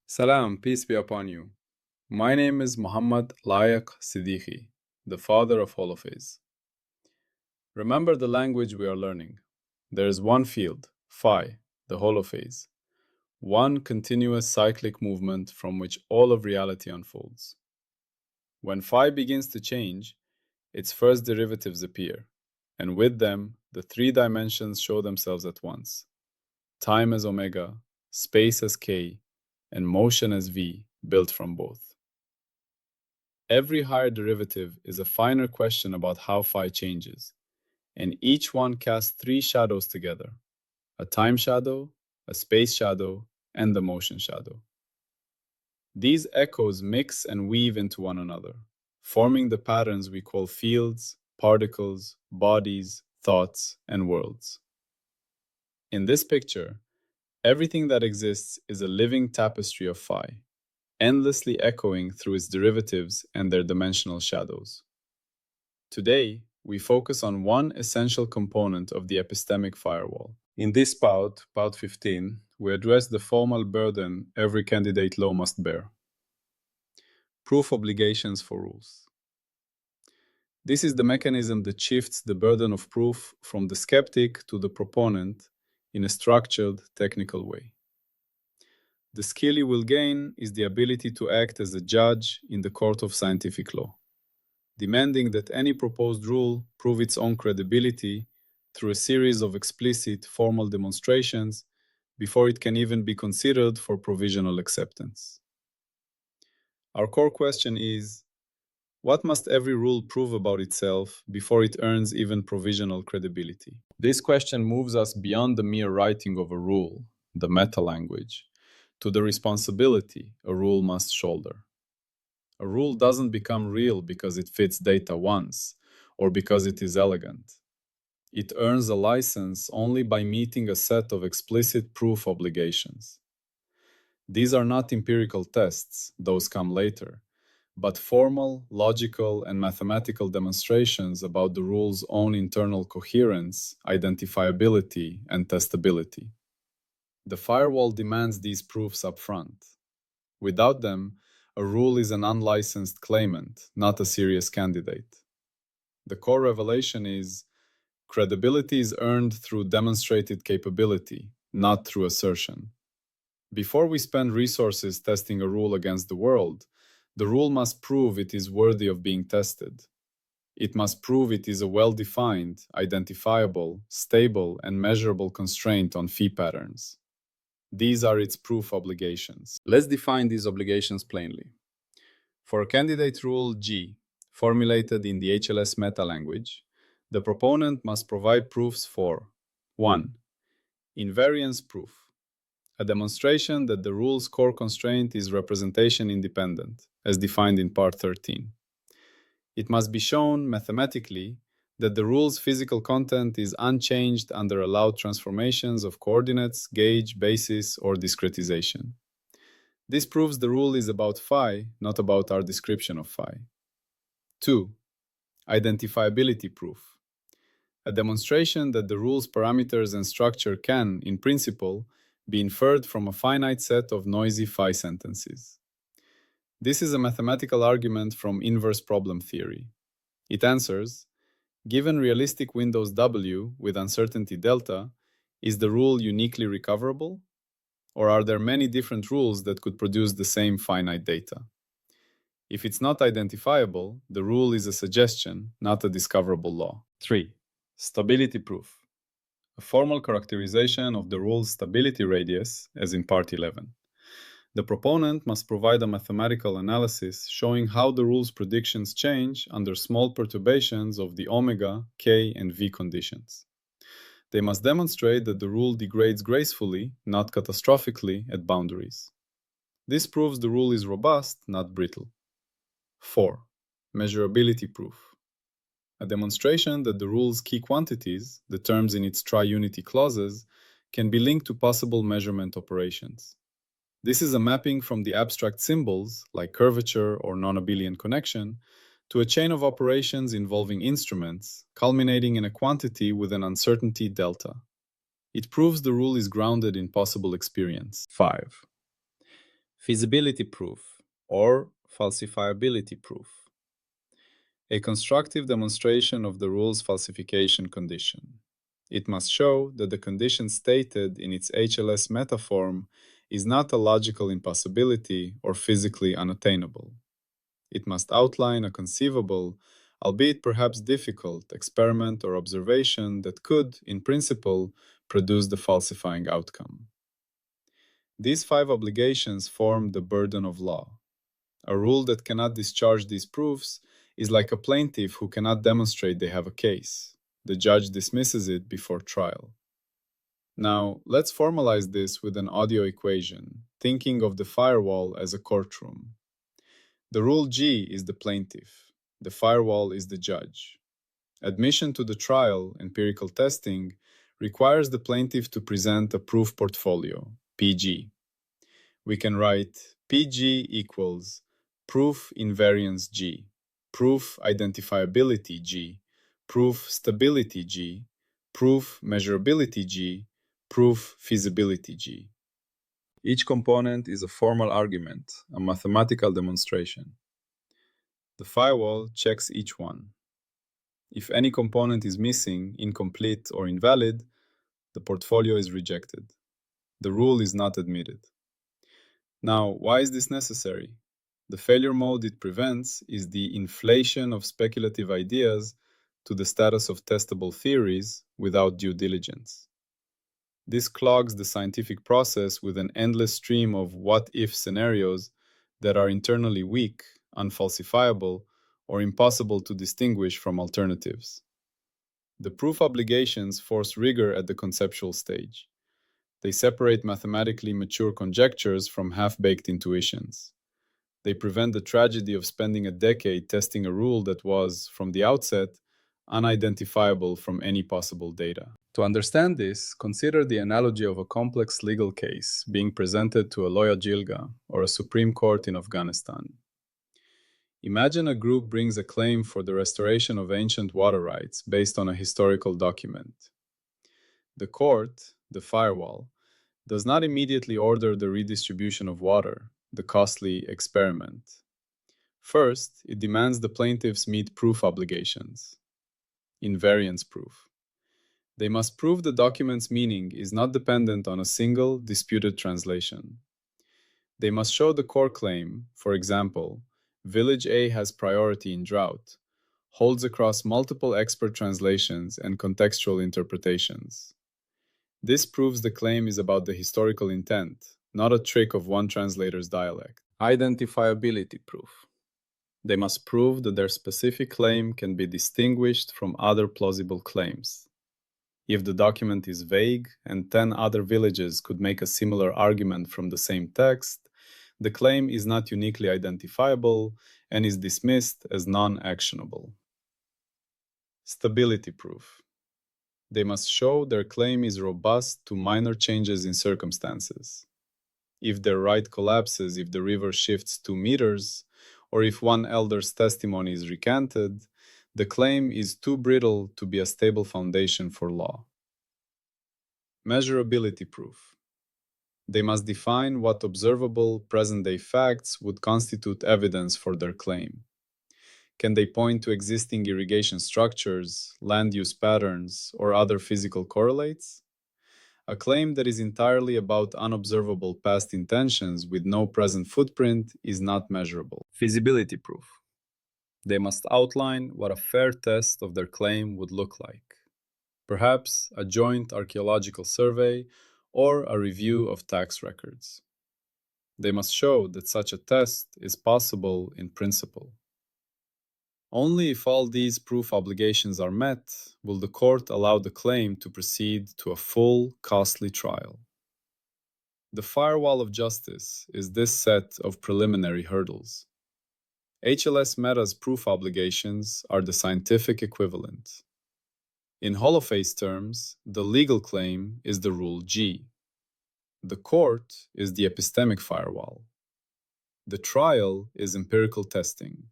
Salam, peace be upon you. My name is Mohammed Layiq Sediqi, the father of Holophase. Remember the language we are learning. There is one field, phi, the holophase, one continuous cyclic movement from which all of reality unfolds. When phi begins to change, its first derivatives appear, and with them, the three dimensions show themselves at once: time as omega, space as k, and motion as v, built from both. Every higher derivative is a finer question about how phi changes, and each one casts three shadows together: a time shadow, a space shadow, and the motion shadow. These echoes mix and weave into one another, forming the patterns we call fields, particles, bodies, thoughts, and worlds. In this picture, everything that exists is a living tapestry of phi, endlessly echoing through its derivatives and their dimensional shadows. Today, we focus on one essential component of the epistemic firewall. In this Pout 15, we address the formal burden every candidate law must bear: proof obligations for rules. This is the mechanism that shifts the burden of proof from the skeptic to the proponent in a structured, technical way. The skill you will gain is the ability to act as a judge in the court of scientific law, demanding that any proposed rule prove its own credibility through a series of explicit, formal demonstrations before it can even be considered for provisional acceptance. Our core question is, what must every rule prove about itself before it earns even provisional credibility? This question moves us beyond the mere writing of a rule, the meta-language, to the responsibility a rule must shoulder. A rule doesn't become real because it fits data once, or because it is elegant. It earns a license only by meeting a set of explicit proof obligations. These are not empirical tests, those come later, but formal, logical, and mathematical demonstrations about the rule's own internal coherence, identifiability, and testability. The firewall demands these proofs up front. Without them, a rule is an unlicensed claimant, not a serious candidate. The core revelation is credibility is earned through demonstrated capability, not through assertion. Before we spend resources testing a rule against the world, the rule must prove it is worthy of being tested. It must prove it is a well-defined, identifiable, stable, and measurable constraint on phi patterns. These are its proof obligations. Let's define these obligations plainly. For a candidate rule G, formulated in the HLS meta-language, the proponent must provide proofs for 1. Invariance proof, a demonstration that the rule's core constraint is representation independent, as defined in Part 13. It must be shown mathematically that the rule's physical content is unchanged under allowed transformations of coordinates, gauge, basis, or discretization. This proves the rule is about phi, not about our description of phi. 2. Identifiability proof, a demonstration that the rule's parameters and structure can, in principle, be inferred from a finite set of noisy phi sentences. This is a mathematical argument from inverse problem theory. It answers, given realistic windows W with uncertainty delta, is the rule uniquely recoverable? Or are there many different rules that could produce the same finite data? If it's not identifiable, the rule is a suggestion, not a discoverable law. 3. Stability proof, a formal characterization of the rule's stability radius, as in Part 11. The proponent must provide a mathematical analysis showing how the rule's predictions change under small perturbations of the omega, k, and v conditions. They must demonstrate that the rule degrades gracefully, not catastrophically, at boundaries. This proves the rule is robust, not brittle. 4. Measurability proof, a demonstration that the rule's key quantities, the terms in its triunity clauses, can be linked to possible measurement operations. This is a mapping from the abstract symbols, like curvature or non-abelian connection, to a chain of operations involving instruments, culminating in a quantity with an uncertainty delta. It proves the rule is grounded in possible experience. 5. Feasibility proof or falsifiability proof. A constructive demonstration of the rule's falsification condition. It must show that the condition stated in its HLS metaform is not a logical impossibility or physically unattainable. It must outline a conceivable, albeit perhaps difficult, experiment or observation that could, in principle, produce the falsifying outcome. These 5 obligations form the burden of law. A rule that cannot discharge these proofs is like a plaintiff who cannot demonstrate they have a case. The judge dismisses it before trial. Now, let's formalize this with an audio equation, thinking of the firewall as a courtroom. The rule G is the plaintiff. The firewall is the judge. Admission to the trial, empirical testing, requires the plaintiff to present a proof portfolio, PG. We can write PG equals proof invariance G, proof identifiability G, proof stability G, proof measurability G, proof feasibility G. Each component is a formal argument, a mathematical demonstration. The firewall checks each one. If any component is missing, incomplete, or invalid, the portfolio is rejected. The rule is not admitted. Now, why is this necessary? The failure mode it prevents is the inflation of speculative ideas to the status of testable theories without due diligence. This clogs the scientific process with an endless stream of what-if scenarios that are internally weak, unfalsifiable, or impossible to distinguish from alternatives. The proof obligations force rigor at the conceptual stage. They separate mathematically mature conjectures from half-baked intuitions. They prevent the tragedy of spending a decade testing a rule that was, from the outset, unidentifiable from any possible data. To understand this, consider the analogy of a complex legal case being presented to a Loya Jirga or a Supreme Court in Afghanistan. Imagine a group brings a claim for the restoration of ancient water rights based on a historical document. The court, the firewall, does not immediately order the redistribution of water, the costly experiment. First, it demands the plaintiffs meet proof obligations. Invariance proof. They must prove the document's meaning is not dependent on a single disputed translation. They must show the core claim, for example, Village A has priority in drought, holds across multiple expert translations and contextual interpretations. This proves the claim is about the historical intent, not a trick of one translator's dialect. Identifiability proof. They must prove that their specific claim can be distinguished from other plausible claims. If the document is vague and 10 other villages could make a similar argument from the same text, the claim is not uniquely identifiable and is dismissed as non-actionable. Stability proof. They must show their claim is robust to minor changes in circumstances. If their right collapses if the river shifts 2 meters, or if one elder's testimony is recanted, the claim is too brittle to be a stable foundation for law. Measurability proof. They must define what observable present-day facts would constitute evidence for their claim. Can they point to existing irrigation structures, land use patterns, or other physical correlates? A claim that is entirely about unobservable past intentions with no present footprint is not measurable. Feasibility proof. They must outline what a fair test of their claim would look like. Perhaps a joint archaeological survey or a review of tax records. They must show that such a test is possible in principle. Only if all these proof obligations are met will the court allow the claim to proceed to a full, costly trial. The firewall of justice is this set of preliminary hurdles. HLS Meta's proof obligations are the scientific equivalent. In Holophase terms, the legal claim is the rule G. The court is the epistemic firewall. The trial is empirical testing.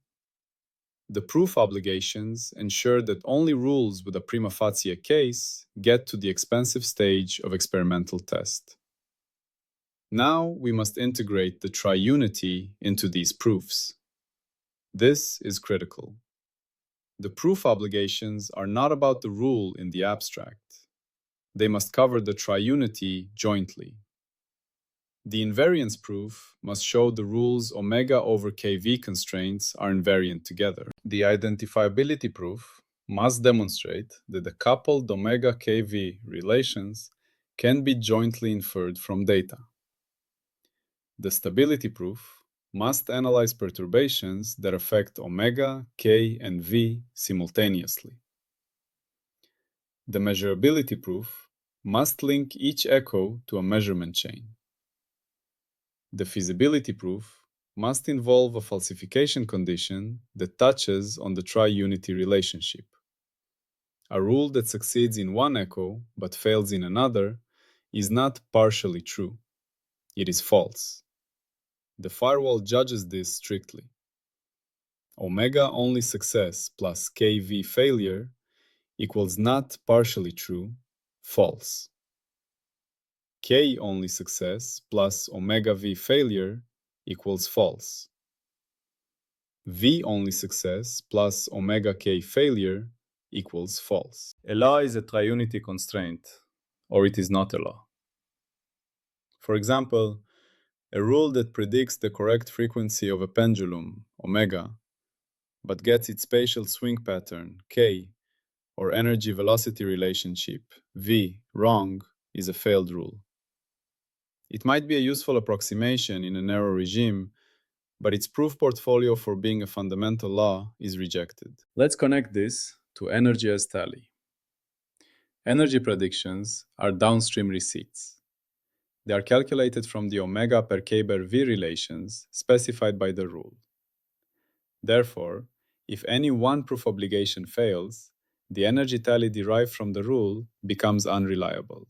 The proof obligations ensure that only rules with a prima facie case get to the expensive stage of experimental test. Now we must integrate the triunity into these proofs. This is critical. The proof obligations are not about the rule in the abstract. They must cover the triunity jointly. The invariance proof must show the rules omega over kv constraints are invariant together. The identifiability proof must demonstrate that the coupled omega kv relations can be jointly inferred from data. The stability proof must analyze perturbations that affect omega, k, and v simultaneously. The measurability proof must link each echo to a measurement chain. The feasibility proof must involve a falsification condition that touches on the triunity relationship. A rule that succeeds in one echo but fails in another is not partially true. It is false. The firewall judges this strictly. Omega only success plus kv failure equals not partially true, false. K only success plus omega v failure equals false. V only success plus omega k failure equals false. A law is a triunity constraint, or it is not a law. For example, a rule that predicts the correct frequency of a pendulum, omega, but gets its spatial swing pattern, k, or energy-velocity relationship, v, wrong, is a failed rule. It might be a useful approximation in a narrow regime, but its proof portfolio for being a fundamental law is rejected. Let's connect this to energy as tally. Energy predictions are downstream receipts. They are calculated from the omega per k per v relations specified by the rule. Therefore, if any one proof obligation fails, the energy tally derived from the rule becomes unreliable.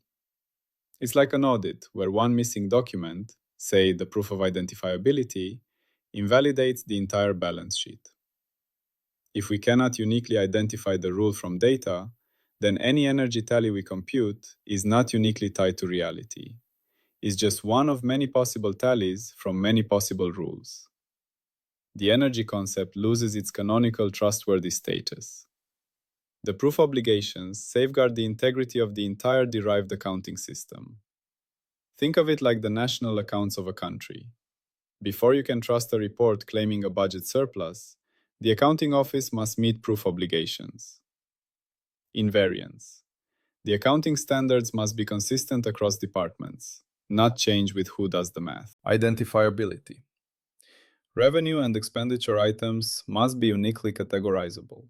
It's like an audit where one missing document, say the proof of identifiability, invalidates the entire balance sheet. If we cannot uniquely identify the rule from data, then any energy tally we compute is not uniquely tied to reality. It's just one of many possible tallies from many possible rules. The energy concept loses its canonical trustworthy status. The proof obligations safeguard the integrity of the entire derived accounting system. Think of it like the national accounts of a country. Before you can trust a report claiming a budget surplus, the accounting office must meet proof obligations. Invariance. The accounting standards must be consistent across departments, not change with who does the math. Identifiability. Revenue and expenditure items must be uniquely categorizable.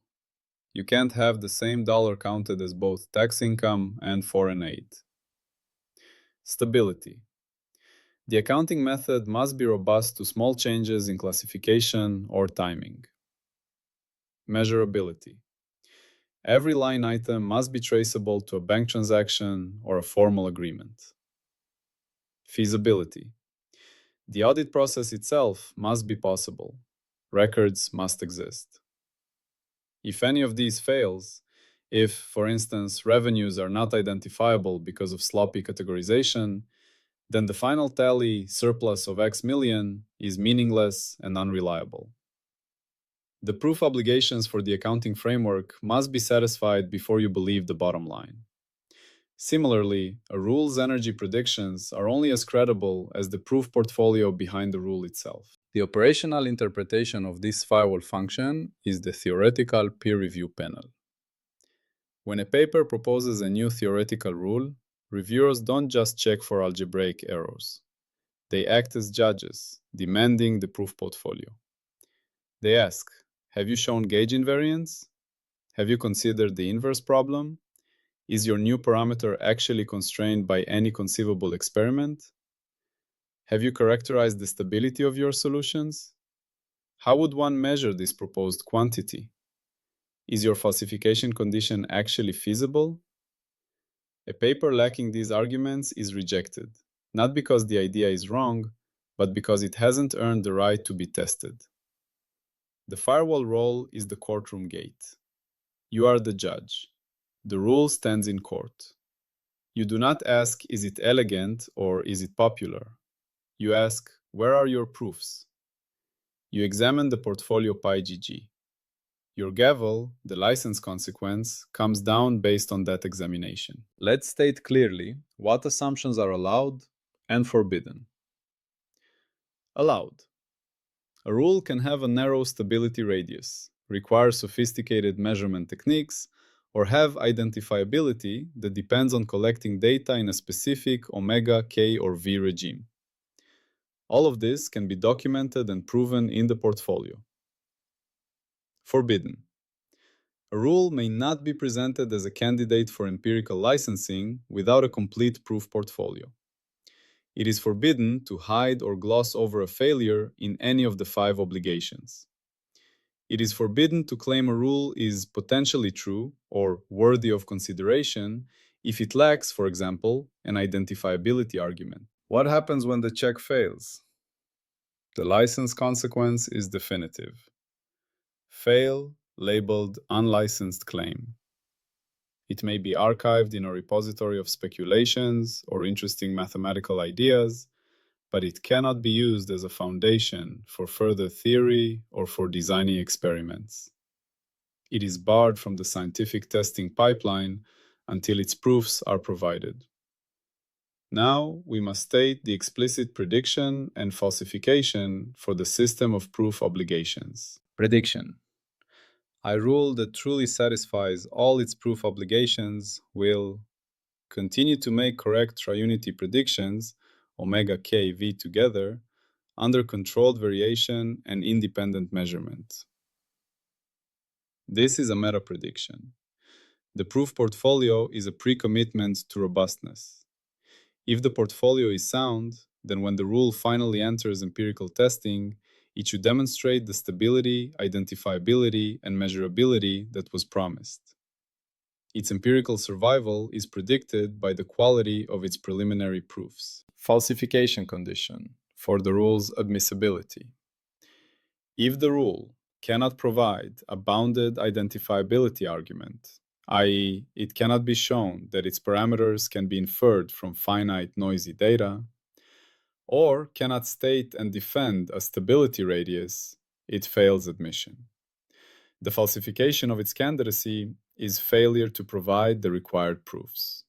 You can't have the same dollar counted as both tax income and foreign aid. Stability. The accounting method must be robust to small changes in classification or timing. Measurability. Every line item must be traceable to a bank transaction or a formal agreement. Feasibility. The audit process itself must be possible. Records must exist. If any of these fails, if, for instance, revenues are not identifiable because of sloppy categorization, then the final tally surplus of X million is meaningless and unreliable. The proof obligations for the accounting framework must be satisfied before you believe the bottom line. Similarly, a rule's energy predictions are only as credible as the proof portfolio behind the rule itself. The operational interpretation of this firewall function is the theoretical peer review panel. When a paper proposes a new theoretical rule, reviewers don't just check for algebraic errors. They act as judges, demanding the proof portfolio. They ask, have you shown gauge invariance? Have you considered the inverse problem? Is your new parameter actually constrained by any conceivable experiment? Have you characterized the stability of your solutions? How would one measure this proposed quantity? Is your falsification condition actually feasible? A paper lacking these arguments is rejected, not because the idea is wrong, but because it hasn't earned the right to be tested. The firewall role is the courtroom gate. You are the judge. The rule stands in court. You do not ask, is it elegant or is it popular? You ask, where are your proofs? You examine the portfolio PyGG. Your gavel, the license consequence, comes down based on that examination. Let's state clearly what assumptions are allowed and forbidden. Allowed. A rule can have a narrow stability radius, require sophisticated measurement techniques, or have identifiability that depends on collecting data in a specific omega, k, or v regime. All of this can be documented and proven in the portfolio. Forbidden. A rule may not be presented as a candidate for empirical licensing without a complete proof portfolio. It is forbidden to hide or gloss over a failure in any of the 5 obligations. It is forbidden to claim a rule is potentially true or worthy of consideration if it lacks, for example, an identifiability argument. What happens when the check fails? The license consequence is definitive. Fail, labeled unlicensed claim. It may be archived in a repository of speculations or interesting mathematical ideas, but it cannot be used as a foundation for further theory or for designing experiments. It is barred from the scientific testing pipeline until its proofs are provided. Now, we must state the explicit prediction and falsification for the system of proof obligations. Prediction. A rule that truly satisfies all its proof obligations will continue to make correct triunity predictions, omega k v together, under controlled variation and independent measurement. This is a meta-prediction. The proof portfolio is a pre-commitment to robustness. If the portfolio is sound, then when the rule finally enters empirical testing, it should demonstrate the stability, identifiability, and measurability that was promised. Its empirical survival is predicted by the quality of its preliminary proofs. Falsification condition for the rule's admissibility. If the rule cannot provide a bounded identifiability argument, i.e., it cannot be shown that its parameters can be inferred from finite noisy data, or cannot state and defend a stability radius, it fails admission. The falsification of its candidacy is failure to provide the required proofs.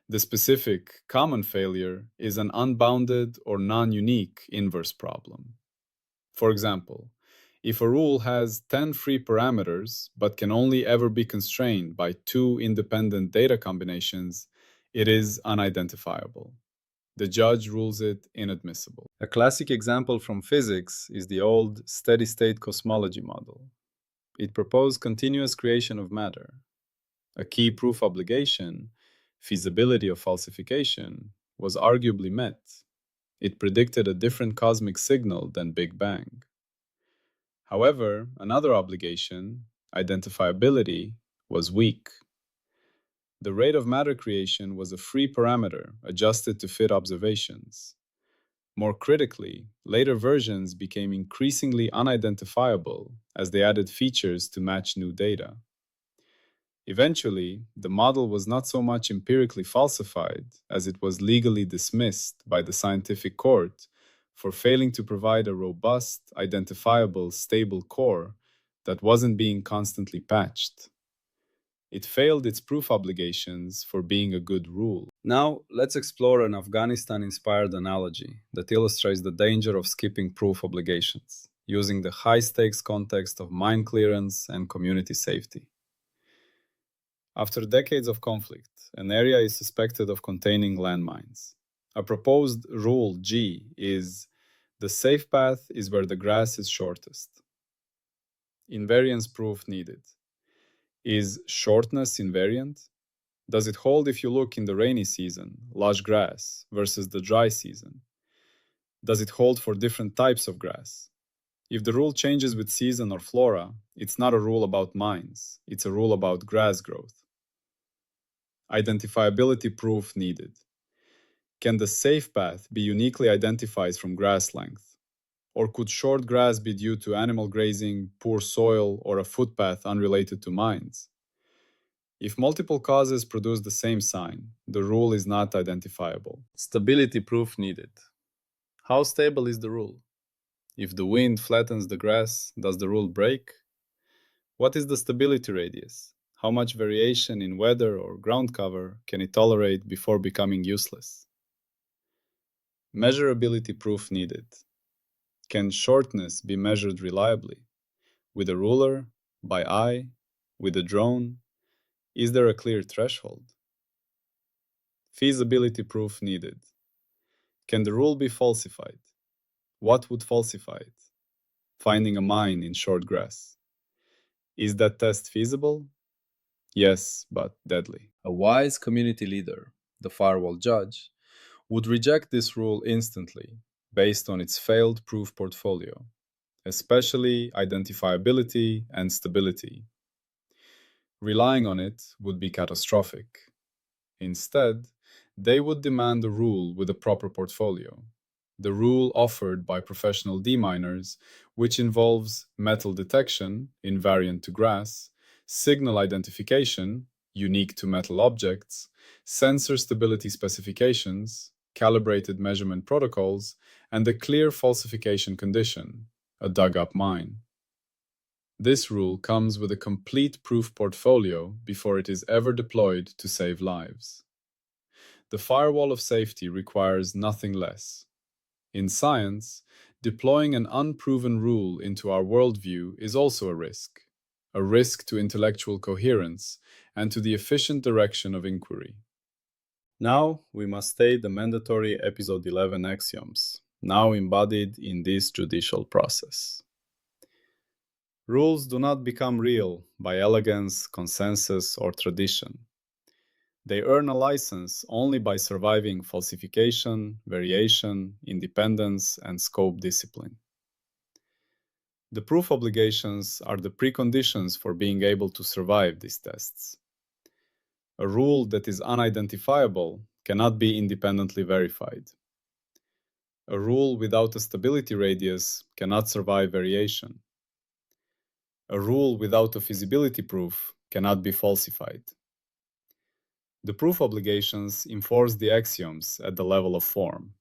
The specific common failure is an unbounded or non-unique inverse problem. For example, if a rule has 10 free parameters but can only ever be constrained by 2 independent data combinations, it is unidentifiable. The judge rules it inadmissible. A classic example from physics is the old steady-state cosmology model. It proposed continuous creation of matter. A key proof obligation, feasibility of falsification, was arguably met. It predicted a different cosmic signal than Big Bang. However, another obligation, identifiability, was weak. The rate of matter creation was a free parameter adjusted to fit observations. More critically, later versions became increasingly unidentifiable as they added features to match new data. Eventually, the model was not so much empirically falsified as it was legally dismissed by the scientific court for failing to provide a robust, identifiable, stable core that wasn't being constantly patched. It failed its proof obligations for being a good rule. Now, let's explore an Afghanistan-inspired analogy that illustrates the danger of skipping proof obligations, using the high-stakes context of mine clearance and community safety. After decades of conflict, an area is suspected of containing landmines. A proposed rule G is the safe path is where the grass is shortest. Invariance proof needed. Is shortness invariant? Does it hold if you look in the rainy season, lush grass, versus the dry season? Does it hold for different types of grass? If the rule changes with season or flora, it's not a rule about mines, it's a rule about grass growth. Identifiability proof needed. Can the safe path be uniquely identified from grass length? Or could short grass be due to animal grazing, poor soil, or a footpath unrelated to mines? If multiple causes produce the same sign, the rule is not identifiable. Stability proof needed. How stable is the rule? If the wind flattens the grass, does the rule break? What is the stability radius? How much variation in weather or ground cover can it tolerate before becoming useless? Measurability proof needed. Can shortness be measured reliably? With a ruler? By eye? With a drone? Is there a clear threshold? Feasibility proof needed. Can the rule be falsified? What would falsify it? Finding a mine in short grass. Is that test feasible? Yes, but deadly. A wise community leader, the firewall judge, would reject this rule instantly based on its failed proof portfolio, especially identifiability and stability. Relying on it would be catastrophic. Instead, they would demand a rule with a proper portfolio, the rule offered by professional deminers, which involves metal detection, invariant to grass, signal identification, unique to metal objects, sensor stability specifications, calibrated measurement protocols, and a clear falsification condition, a dug-up mine. This rule comes with a complete proof portfolio before it is ever deployed to save lives. The firewall of safety requires nothing less. In science, deploying an unproven rule into our worldview is also a risk to intellectual coherence and to the efficient direction of inquiry. Now, we must state the mandatory Episode 11 axioms, now embodied in this judicial process. Rules do not become real by elegance, consensus, or tradition. They earn a license only by surviving falsification, variation, independence, and scope discipline. The proof obligations are the preconditions for being able to survive these tests. A rule that is unidentifiable cannot be independently verified. A rule without a stability radius cannot survive variation. A rule without a feasibility proof cannot be falsified. The proof obligations enforce the axioms at the level of form.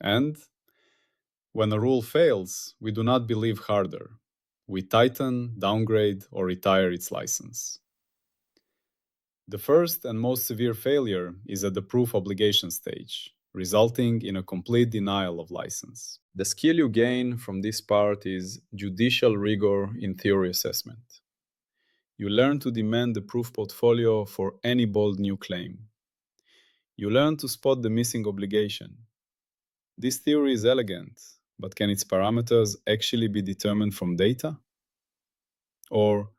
And when a rule fails, we do not believe harder. We tighten, downgrade, or retire its license. The first and most severe failure is at the proof obligation stage, resulting in a complete denial of license. The skill you gain from this part is judicial rigor in theory assessment. You learn to demand the proof portfolio for any bold new claim. You learn to spot the missing obligation. This theory is elegant, but can its parameters actually be determined from data? Or,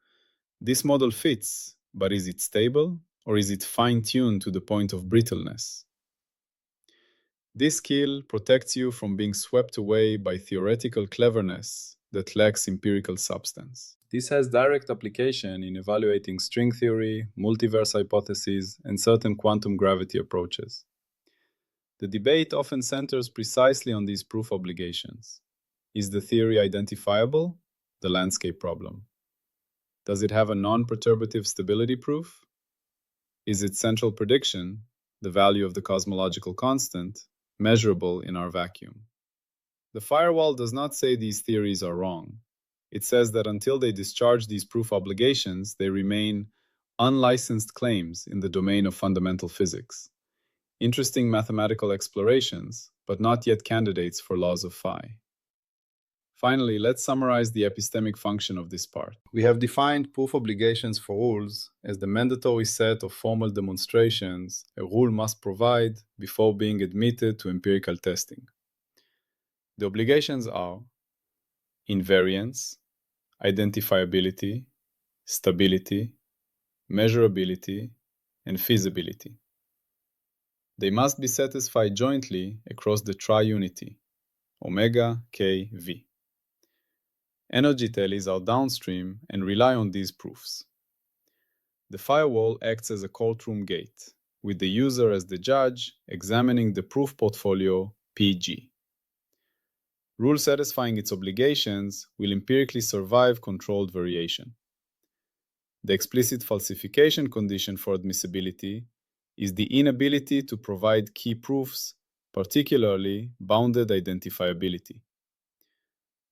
this model fits, but is it stable, or is it fine-tuned to the point of brittleness? This skill protects you from being swept away by theoretical cleverness that lacks empirical substance. This has direct application in evaluating string theory, multiverse hypotheses, and certain quantum gravity approaches. The debate often centers precisely on these proof obligations. Is the theory identifiable? The landscape problem. Does it have a non-perturbative stability proof? Is its central prediction, the value of the cosmological constant, measurable in our vacuum? The firewall does not say these theories are wrong. It says that until they discharge these proof obligations, they remain unlicensed claims in the domain of fundamental physics. Interesting mathematical explorations, but not yet candidates for laws of phi. Finally, let's summarize the epistemic function of this part. We have defined proof obligations for rules as the mandatory set of formal demonstrations a rule must provide before being admitted to empirical testing. The obligations are invariance, identifiability, stability, measurability, and feasibility. They must be satisfied jointly across the triunity, omega k v. Energy tallies are downstream and rely on these proofs. The firewall acts as a courtroom gate, with the user as the judge examining the proof portfolio PG. Rule satisfying its obligations will empirically survive controlled variation. The explicit falsification condition for admissibility is the inability to provide key proofs particularly bounded identifiability.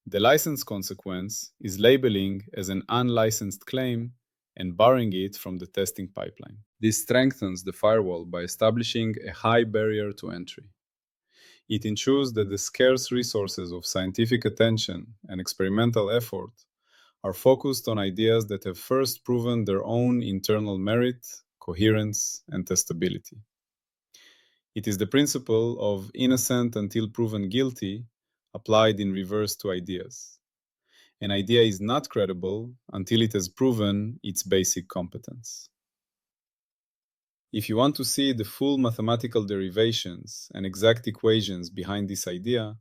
The license consequence is labeling as an unlicensed claim and barring it from the testing pipeline. This strengthens the firewall by establishing a high barrier to entry. It ensures that the scarce resources of scientific attention and experimental effort are focused on ideas that have first proven their own internal merit, coherence, and testability. It is the principle of innocent until proven guilty applied in reverse to ideas. An idea is not credible until it has proven its basic competence. If you want to see the full mathematical derivations and exact equations behind this idea,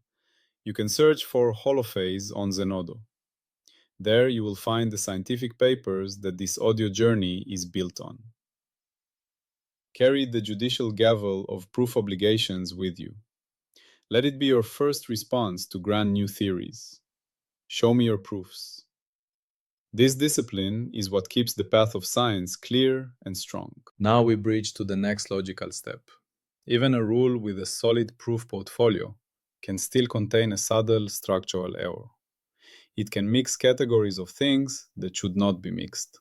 you can search for Holophase on Zenodo. There you will find the scientific papers that this audio journey is built on. Carry the judicial gavel of proof obligations with you. Let it be your first response to grand new theories. Show me your proofs. This discipline is what keeps the path of science clear and strong. Now we bridge to the next logical step. Even a rule with a solid proof portfolio can still contain a subtle structural error. It can mix categories of things that should not be mixed.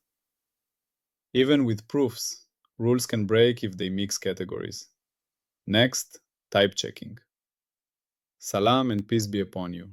Even with proofs, rules can break if they mix categories. Next, type checking. Salam and peace be upon you.